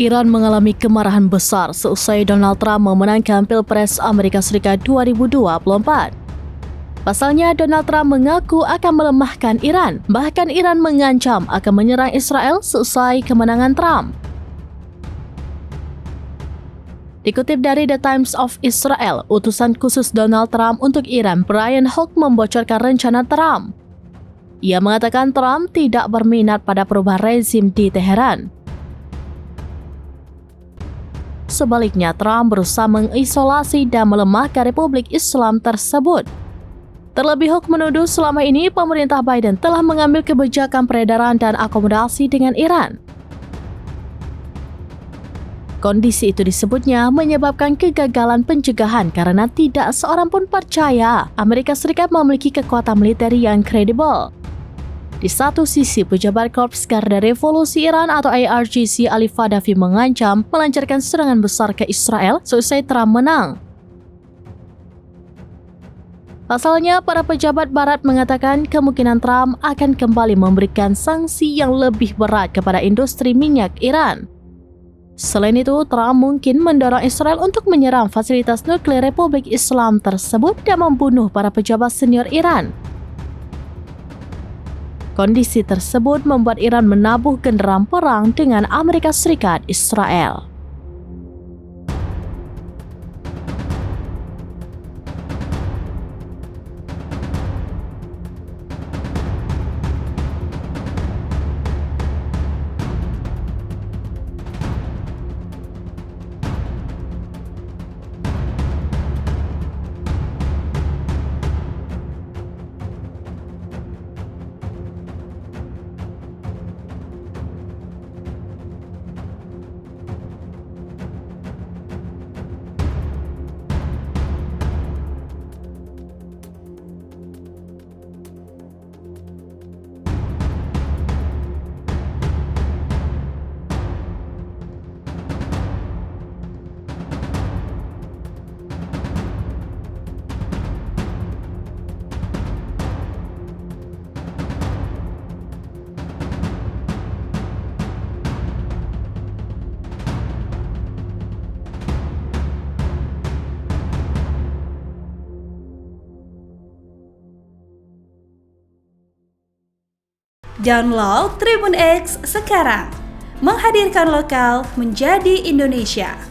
Iran mengalami kemarahan besar seusai Donald Trump memenangkan Pilpres Amerika Serikat 2024. Pasalnya, Donald Trump mengaku akan melemahkan Iran. Bahkan Iran mengancam akan menyerang Israel seusai kemenangan Trump. Dikutip dari The Times of Israel, utusan khusus Donald Trump untuk Iran, Brian Hook, membocorkan rencana Trump. Ia mengatakan Trump tidak berminat pada perubahan rezim di Teheran. Sebaliknya, Trump berusaha mengisolasi dan melemahkan Republik Islam tersebut. Terlebih, Hook menuduh selama ini pemerintah Biden telah mengambil kebijakan peredaran dan akomodasi dengan Iran. Kondisi itu disebutnya menyebabkan kegagalan pencegahan karena tidak seorang pun percaya Amerika Serikat memiliki kekuatan militer yang kredibel. Di satu sisi, pejabat Korps Garda Revolusi Iran atau IRGC Ali Fadavi mengancam melancarkan serangan besar ke Israel seusai Trump menang. Pasalnya, para pejabat Barat mengatakan kemungkinan Trump akan kembali memberikan sanksi yang lebih berat kepada industri minyak Iran. Selain itu, Trump mungkin mendorong Israel untuk menyerang fasilitas nuklir Republik Islam tersebut dan membunuh para pejabat senior Iran. Kondisi tersebut membuat Iran menabuh genderang perang dengan Amerika Serikat Israel. Download Tribun X sekarang, menghadirkan lokal menjadi Indonesia.